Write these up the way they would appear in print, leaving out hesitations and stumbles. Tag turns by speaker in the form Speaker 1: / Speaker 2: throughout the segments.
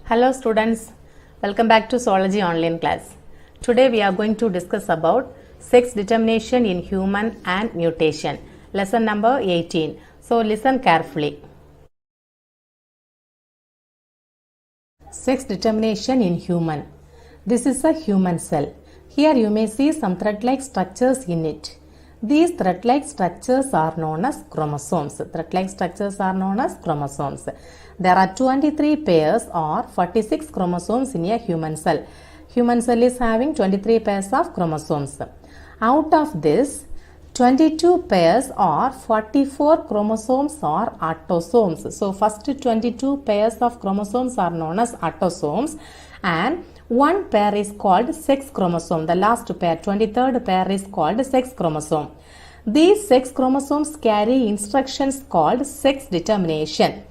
Speaker 1: Hello students, welcome back to Zoology online class. Today we are going to discuss about sex determination in human and mutation. Lesson number 18. So listen carefully. Sex determination in human. This is a human cell. Here you may see some thread-like structures in it. These thread-like structures are known as chromosomes. Thread-like structures are known as chromosomes. There are 23 pairs or 46 chromosomes in a human cell. Human cell is having 23 pairs of chromosomes. Out of this, 22 pairs or 44 chromosomes are autosomes. So first 22 pairs of chromosomes are known as autosomes, and one pair is called sex chromosome. The last pair, 23rd pair, is called sex chromosome. These sex chromosomes carry instructions called sex determination.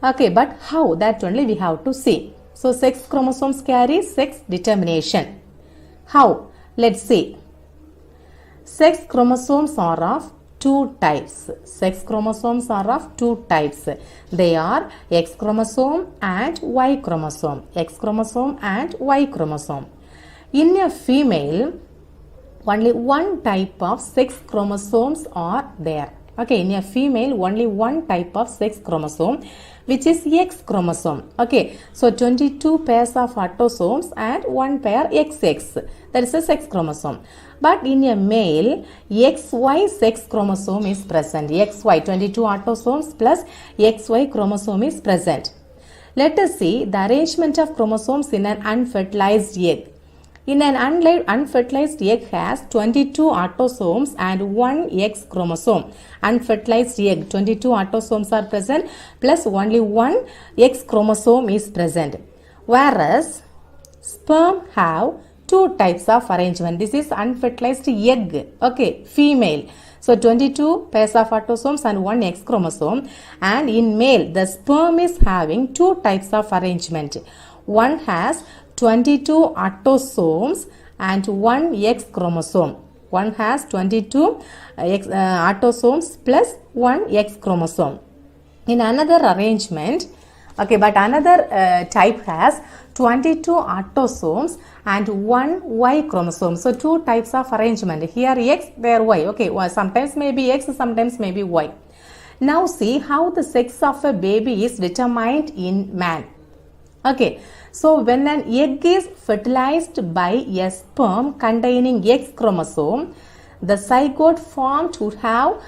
Speaker 1: Okay, but how? That only we have to see. So sex chromosomes carry sex determination. How? Let's see. Sex chromosomes are of two types. Sex chromosomes are of two types. They are X chromosome and Y chromosome. X chromosome and Y chromosome. In a female, only one type of sex chromosomes are there. Okay, in a female, only one type of sex chromosome, which is X chromosome. Okay, so 22 pairs of autosomes and one pair XX. That is a sex chromosome. But in a male, XY sex chromosome is present. XY, 22 autosomes plus XY chromosome is present. Let us see the arrangement of chromosomes in an unfertilized egg. In an unfertilized egg has 22 autosomes and one X chromosome. Unfertilized egg, 22 autosomes are present plus only one X chromosome is present. Whereas sperm have two types of arrangement. This is unfertilized egg, okay, female. So 22 pairs of autosomes and one X chromosome. And in male, the sperm is having two types of arrangement. One has 22 autosomes and one X chromosome. One has 22 autosomes plus one X chromosome. In another arrangement, okay, but another type has 22 autosomes and one Y chromosome. So two types of arrangement. Here X, there Y. Okay, well, sometimes maybe X, sometimes maybe Y. Now see how the sex of a baby is determined in man. Okay, so when an egg is fertilized by a sperm containing X chromosome, the zygote formed would have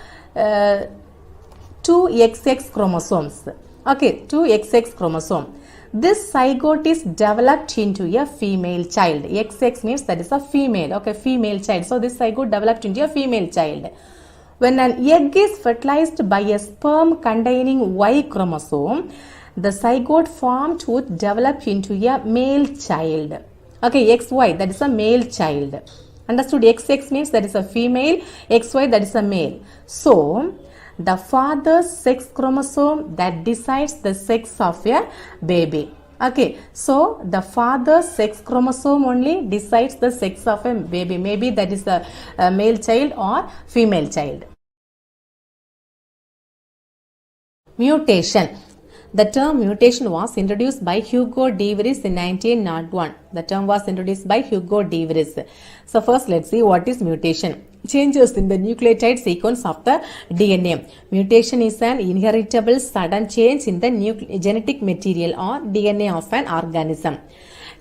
Speaker 1: two XX chromosomes. Okay, two XX chromosome. This zygote is developed into a female child. XX means that is a female. Okay, female child. So this zygote developed into a female child. When an egg is fertilized by a sperm containing Y chromosome, the zygote formed would develop into a male child. Okay, XY, that is a male child. Understood? XX means that is a female, XY, that is a male. So, the father's sex chromosome that decides the sex of a baby. Okay, so the father's sex chromosome only decides the sex of a baby. Maybe that is a male child or female child. Mutation. The term mutation was introduced by Hugo de Vries in 1901. The term was introduced by Hugo de Vries. So first let's see what is mutation. Changes in the nucleotide sequence of the DNA. Mutation is an inheritable sudden change in the genetic material or DNA of an organism.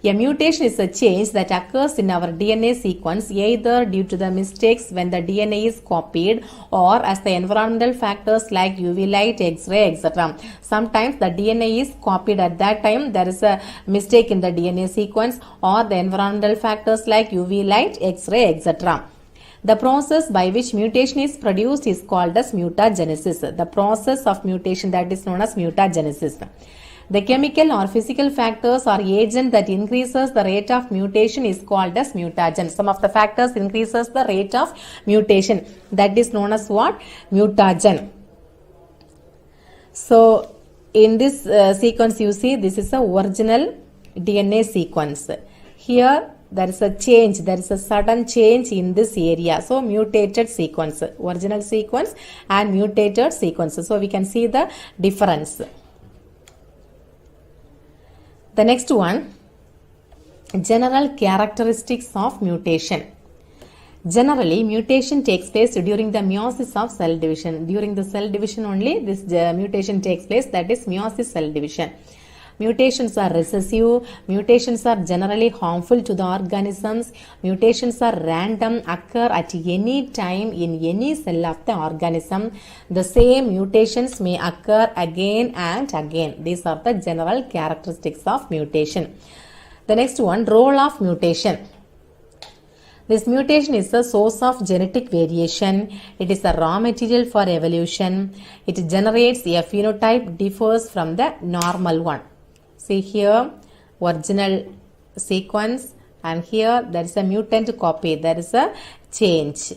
Speaker 1: A mutation is a change that occurs in our DNA sequence either due to the mistakes when the DNA is copied or as the environmental factors like UV light, X-ray, etc. Sometimes the DNA is copied at that time. There is a mistake in the DNA sequence or the environmental factors like UV light, X-ray, etc. The process by which mutation is produced is called as mutagenesis. The process of mutation that is known as mutagenesis. The chemical or physical factors or agent that increases the rate of mutation is called as mutagen. Some of the factors increases the rate of mutation. That is known as what? Mutagen. So, in this sequence you see this is a original DNA sequence. Here there is a change, there is a sudden change in this area. So, mutated sequence, original sequence and mutated sequence. So, we can see the difference. The next one, general characteristics of mutation. Generally, mutation takes place during the meiosis of cell division. During the cell division only, this mutation takes place, that is meiosis cell division. Mutations are recessive. Mutations are generally harmful to the organisms. Mutations are random, occur at any time in any cell of the organism. The same mutations may occur again and again. These are the general characteristics of mutation. The next one, role of mutation. This mutation is the source of genetic variation. It is a raw material for evolution. It generates a phenotype differs from the normal one. See here, original sequence, and here there is a mutant copy. There is a change.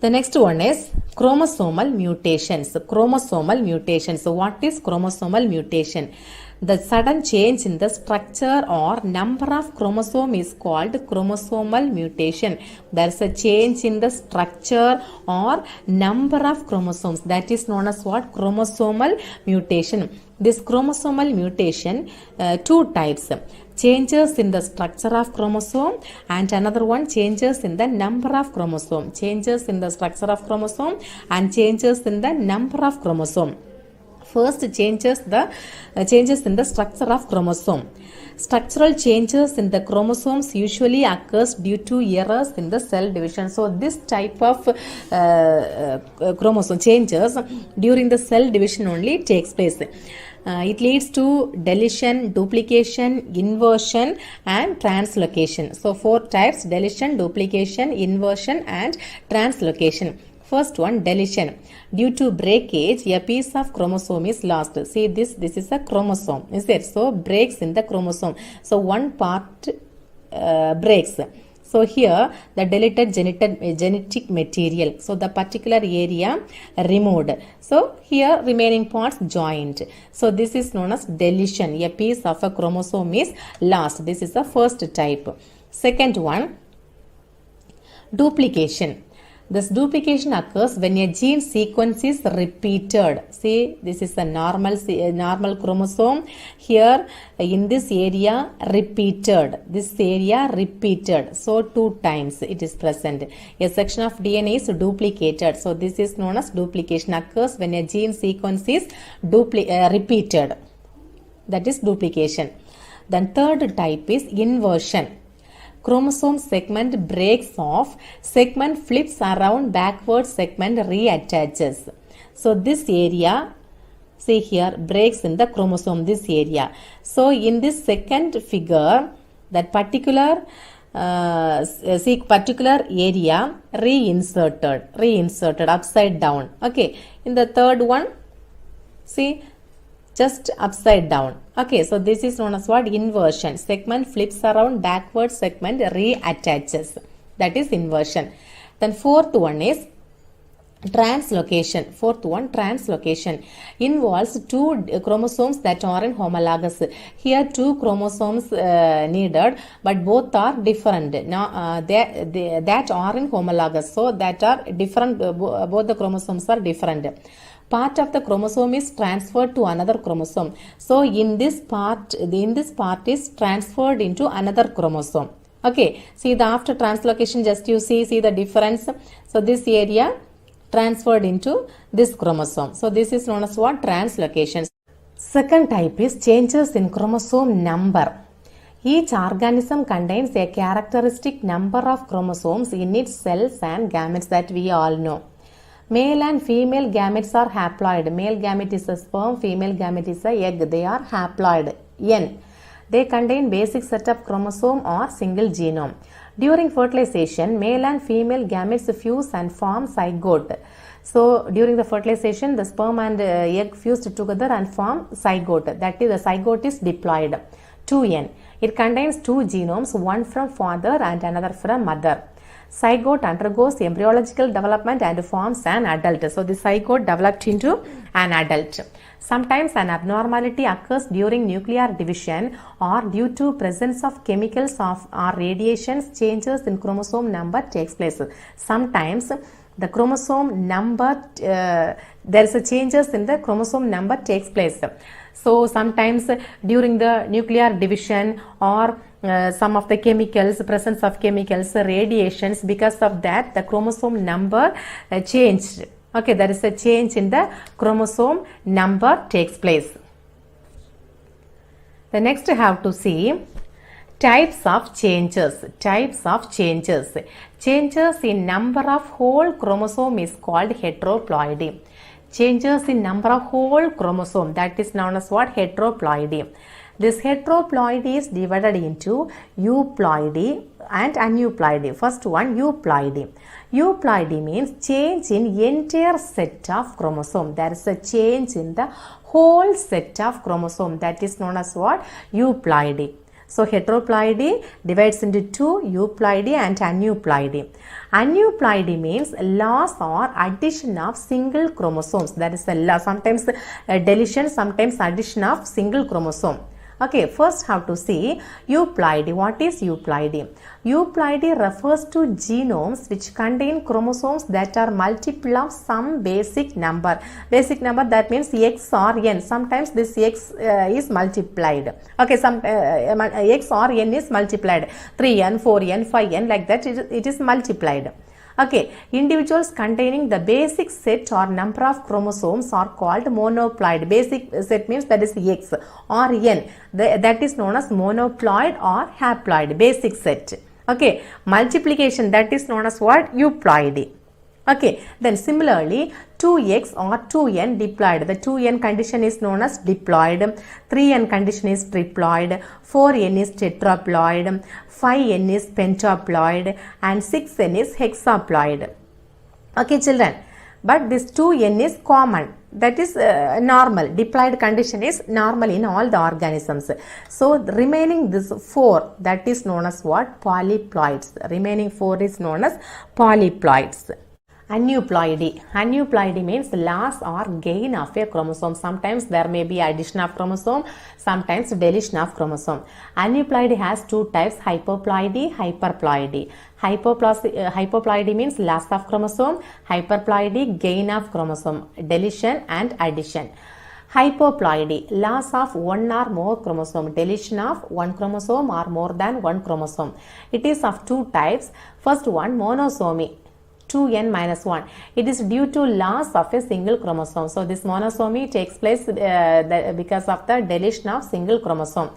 Speaker 1: The next one is chromosomal mutations. Chromosomal mutations. So what is chromosomal mutation? The sudden change in the structure or number of chromosome is called chromosomal mutation. There is a change in the structure or number of chromosomes. That is known as what? Chromosomal mutation. This chromosomal mutation, two types. Changes in the structure of chromosome, and another one, changes in the number of chromosome. Changes in the structure of chromosome and changes in the number of chromosome. First, changes in the structure of chromosome. Structural changes in the chromosomes usually occurs due to errors in the cell division. So this type of chromosome changes during the cell division only takes place. It leads to deletion, duplication, inversion and translocation. So four types: deletion, duplication, inversion and translocation. First one, deletion. Due to breakage, a piece of chromosome is lost. See this is a chromosome, is it? So breaks in the chromosome. So one part breaks. So here the deleted genetic material. So the particular area removed. So here remaining parts joined. So this is known as deletion. A piece of a chromosome is lost. This is the first type. Second one, duplication. This duplication occurs when a gene sequence is repeated. See, this is a normal chromosome. Here in this area repeated. This area repeated. So two times it is present. A section of DNA is duplicated. So this is known as duplication. Occurs when a gene sequence is repeated. That is duplication. Then third type is inversion. Chromosome segment breaks off, segment flips around, backward segment reattaches. So this area, see here, breaks in the chromosome, this area. So in this second figure, that particular area reinserted upside down. Okay, in the third one, see, just upside down. Okay, so this is known as what? Inversion. Segment flips around, backward segment reattaches. That is inversion. Then fourth one is translocation. Fourth one, translocation, involves two chromosomes that are in homologous. Here two chromosomes needed, but both are different. Now that are in homologous, so that are different. Both the chromosomes are different. Part of the chromosome is transferred to another chromosome. So in this part is transferred into another chromosome. Okay, see the after translocation, just you see the difference. So this area transferred into this chromosome. So this is known as what? Translocation. Second type is changes in chromosome number. Each organism contains a characteristic number of chromosomes in its cells and gametes that we all know. Male and female gametes are haploid. Male gamete is a sperm, female gamete is a egg. They are haploid. N. They contain basic set of chromosome or single genome. During fertilization, male and female gametes fuse and form zygote. So during the fertilization, the sperm and egg fused together and form zygote. That is, the zygote is diploid. 2N. It contains two genomes, one from father and another from mother. Zygote undergoes embryological development and forms an adult. So the zygote developed into an adult. Sometimes an abnormality occurs during nuclear division or due to presence of chemicals or radiations. Changes in chromosome number takes place. Sometimes the chromosome number, there is a changes in the chromosome number takes place. So sometimes during the nuclear division or some of the chemicals, presence of chemicals, radiations, because of that the chromosome number changed. Okay, there is a change in the chromosome number takes place. The next have to see types of changes. Types of changes. Changes in number of whole chromosome is called heteroploidy. Changes in number of whole chromosome, that is known as what? Heteroploidy. This heteroploidy is divided into euploidy and aneuploidy. First one, euploidy. Euploidy means change in entire set of chromosome. There is a change in the whole set of chromosome, that is known as what? Euploidy. So heteroploidy divides into two, euploidy and aneuploidy. Aneuploidy means loss or addition of single chromosomes. That is a loss, sometimes deletion, sometimes addition of single chromosome. Okay, first have to see euploidy. What is euploidy? Euploidy refers to genomes which contain chromosomes that are multiple of some basic number. Basic number, that means X or N. Sometimes this X is multiplied. Okay, some X or N is multiplied. 3N, 4N, 5N, like that it is multiplied. Okay, individuals containing the basic set or number of chromosomes are called monoploid. Basic set means that is X or N. That is known as monoploid or haploid, basic set. Okay, multiplication, that is known as what? Euploidy. Okay, then similarly 2x or 2n diploid. The 2n condition is known as diploid, 3n condition is triploid, 4n is tetraploid, 5n is pentaploid and 6n is hexaploid. Okay children, but this 2n is common, that is normal. Diploid condition is normal in all the organisms. So the remaining this 4, that is known as what? Polyploids. Remaining 4 is known as polyploids. Aneuploidy. Aneuploidy means loss or gain of a chromosome. Sometimes there may be addition of chromosome, sometimes deletion of chromosome. Aneuploidy has two types, hypoploidy, hyperploidy. Hypoploidy means loss of chromosome, hyperploidy gain of chromosome, deletion and addition. Hypoploidy, loss of one or more chromosome, deletion of one chromosome or more than one chromosome. It is of two types. First one, monosomy. 2n minus 1. It is due to loss of a single chromosome. So this monosomy takes place because of the deletion of single chromosome.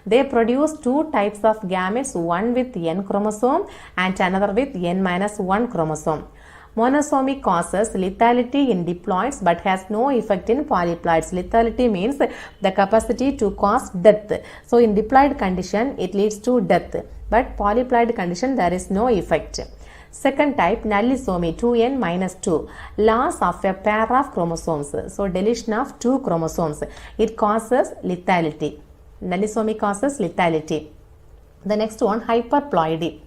Speaker 1: They produce two types of gametes, one with n chromosome and another with n minus 1 chromosome. Monosomy causes lethality in diploids but has no effect in polyploids. Lethality means the capacity to cause death. So in diploid condition it leads to death, but polyploid condition there is no effect. Second type, nullisomy, 2n minus 2, loss of a pair of chromosomes. So deletion of two chromosomes. It causes lethality. Nullisomy causes lethality. The next one, hyperploidy,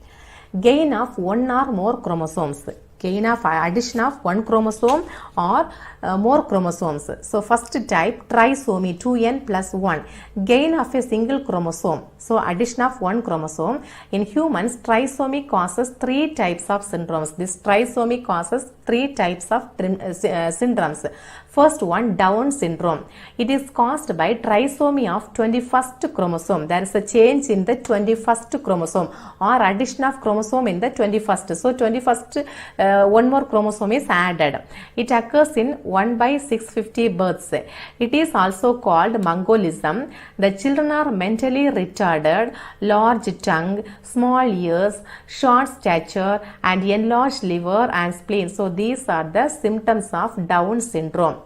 Speaker 1: gain of one or more chromosomes. Gain of addition of one chromosome or more chromosomes. So first type, trisomy, 2n plus 1, gain of a single chromosome. So addition of one chromosome. In humans, trisomy causes three types of syndromes. This trisomy causes three types of syndromes. First one, Down syndrome. It is caused by trisomy of 21st chromosome. There is a change in the 21st chromosome or addition of chromosome in the 21st. So 21st one more chromosome is added. It occurs in 1 by 650 births. It is also called Mongolism. The children are mentally retarded, large tongue, small ears, short stature and enlarged liver and spleen. So these are the symptoms of Down syndrome.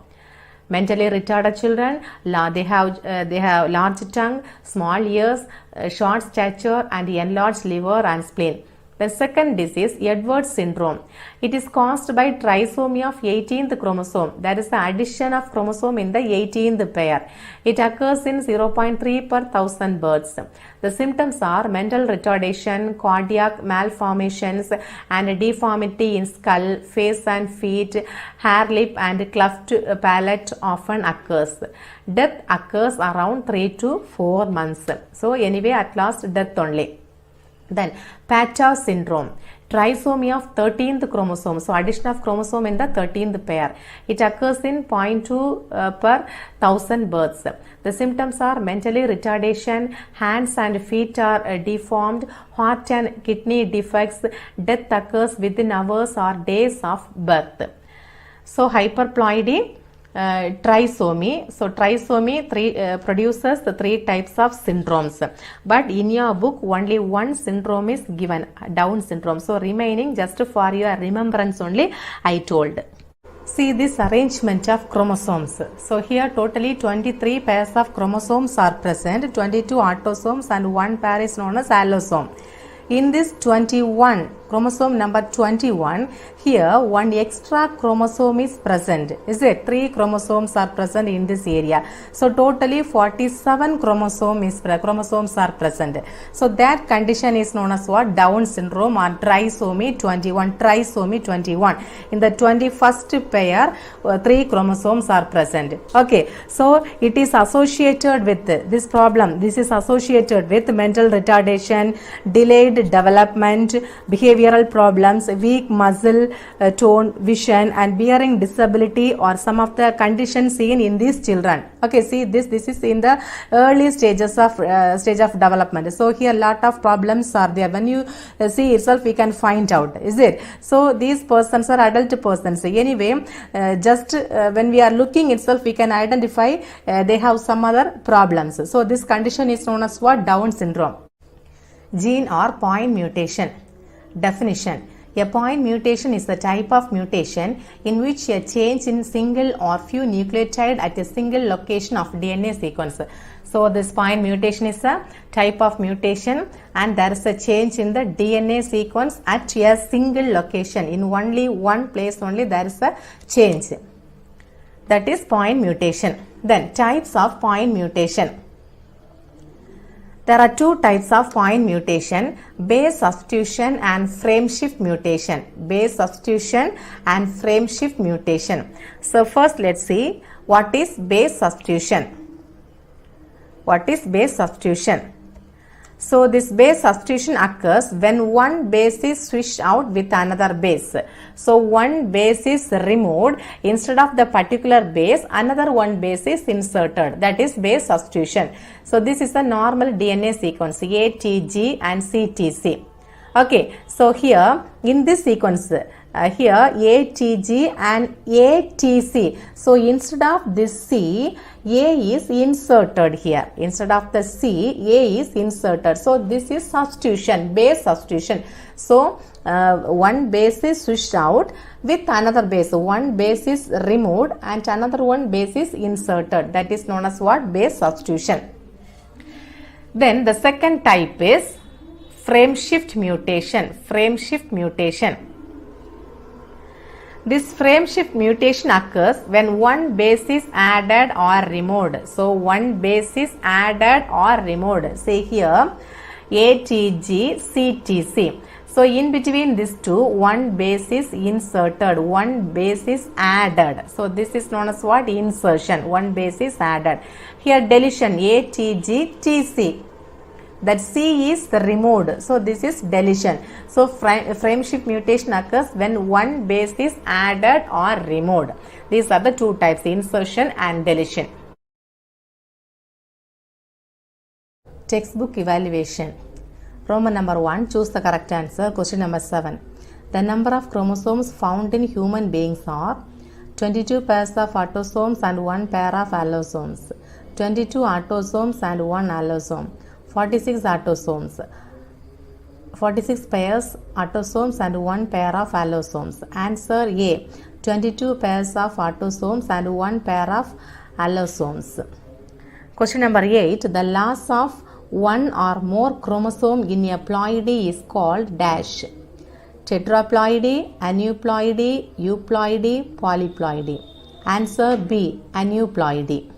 Speaker 1: Mentally retarded children, they have large tongue, small ears, short stature and enlarged liver and spleen. The second disease, Edwards syndrome. It is caused by trisomy of 18th chromosome. That is the addition of chromosome in the 18th pair. It occurs in 0.3 per 1000 births. The symptoms are mental retardation, cardiac malformations and deformity in skull, face and feet, hair lip and cleft palate often occurs. Death occurs around 3 to 4 months. So anyway, at last death only. Then Patau syndrome, trisomy of 13th chromosome. So addition of chromosome in the 13th pair. It occurs in 0.2 per 1000 births. The symptoms are mentally retardation, hands and feet are deformed, heart and kidney defects, death occurs within hours or days of birth. So hyperploidy, trisomy. So trisomy produces the 3 types of syndromes, but in your book only one syndrome is given, Down syndrome. So remaining just for your remembrance only I told. See this arrangement of chromosomes. So here totally 23 pairs of chromosomes are present, 22 autosomes and 1 pair is known as allosome. In this 21, chromosome number 21, here one extra chromosome is present. Is it? 3 chromosomes are present in this area. So totally 47 chromosomes are present. So that condition is known as what? Down syndrome or trisomy 21. Trisomy 21. In the 21st pair, 3 chromosomes are present. Okay. So it is associated with this problem. This is associated with mental retardation, delayed development, behavioral problems, weak muscle tone, vision and bearing disability or some of the conditions seen in these children. Okay, see this is in the early stages of stage of development. So here lot of problems are there. When you see itself we can find out, is it? So these persons are adult persons. Anyway, just when we are looking itself we can identify they have some other problems. So this condition is known as what? Down syndrome. Gene or point mutation. Definition. A point mutation is the type of mutation in which a change in single or few nucleotide at a single location of DNA sequence. So this point mutation is a type of mutation and there is a change in the DNA sequence at a single location. In only one place only there is a change. That is point mutation. Then types of point mutation. There are 2 types of point mutation, base substitution and frame shift mutation. Base substitution and frame shift mutation. So first let's see what is base substitution. What is base substitution? So this base substitution occurs when one base is switched out with another base. So one base is removed, instead of the particular base another one base is inserted. That is base substitution. So this is a normal DNA sequence A, T, G and C, T, C. Okay, so here in this sequence here A, T, G and A, T, C. So instead of this C, A is inserted here. Instead of the C, A is inserted. So this is substitution, base substitution. So one base is switched out with another base. One base is removed and another one base is inserted. That is known as what? Base substitution. Then the second type is frame shift mutation. Frame shift mutation. This frame shift mutation occurs when one base is added or removed. So one base is added or removed. Say here ATG, CTC. So in between these two, one base is inserted, one base is added. So this is known as what? Insertion. One base is added. Here deletion ATG, TC. That C is removed. So this is deletion. So frame shift mutation occurs when one base is added or removed. These are the 2 types, insertion and deletion. Textbook evaluation. Roman number 1, choose the correct answer. Question number 7. The number of chromosomes found in human beings are 22 pairs of autosomes and 1 pair of allosomes. 22 autosomes and 1 allosome. 46 autosomes, 46 pairs autosomes and 1 pair of allosomes. Answer A. 22 pairs of autosomes and 1 pair of allosomes. Question number 8. The loss of one or more chromosome in a ploidy is called dash. Tetraploidy, aneuploidy, euploidy, polyploidy. Answer B. Aneuploidy.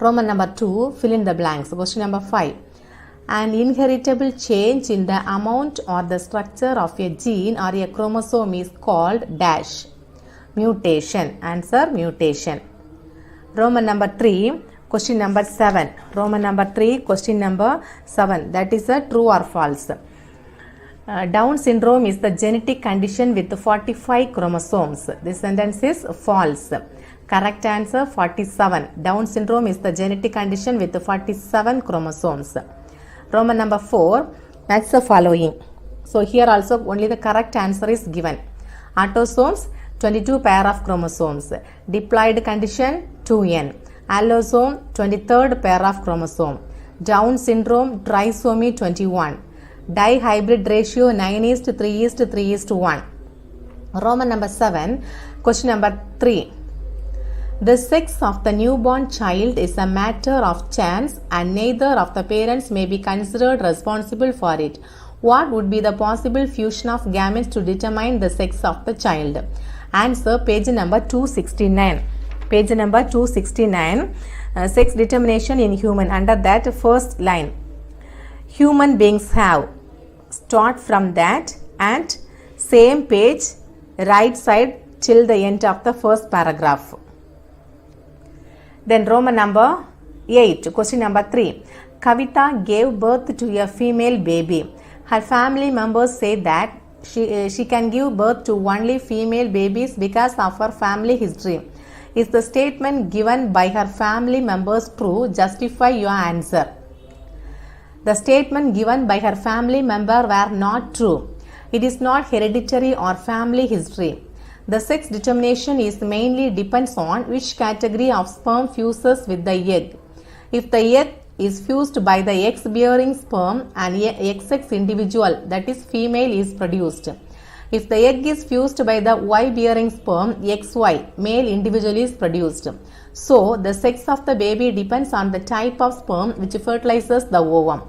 Speaker 1: Roman number 2, fill in the blanks. Question number 5. An inheritable change in the amount or the structure of a gene or a chromosome is called dash. Mutation. Answer mutation. Roman number 3, question number 7. Roman number 3, question number 7. That is a true or false. Down syndrome is the genetic condition with 45 chromosomes. This sentence is false. Correct answer 47. Down syndrome is the genetic condition with 47 chromosomes. Roman number 4. Match the following. So here also only the correct answer is given. Autosomes 22 pair of chromosomes. Diploid condition 2n. Allosome 23rd pair of chromosome. Down syndrome trisomy 21. Dihybrid ratio 9:3:3:1. Roman number 7. Question number 3. The sex of the newborn child is a matter of chance and neither of the parents may be considered responsible for it. What would be the possible fusion of gametes to determine the sex of the child? Answer page number 269. Page number 269. Sex determination in human. Under that first line. Human beings have. Start from that and same page right side till the end of the first paragraph. Then Roman number 8. Question number 3. Kavita gave birth to a female baby. Her family members say that she can give birth to only female babies because of her family history. Is the statement given by her family members true? Justify your answer. The statement given by her family member were not true. It is not hereditary or family history. The sex determination is mainly depends on which category of sperm fuses with the egg. If the egg is fused by the X-bearing sperm, an XX individual, that is female, is produced. If the egg is fused by the Y-bearing sperm, XY, male individual is produced. So, the sex of the baby depends on the type of sperm which fertilizes the ovum.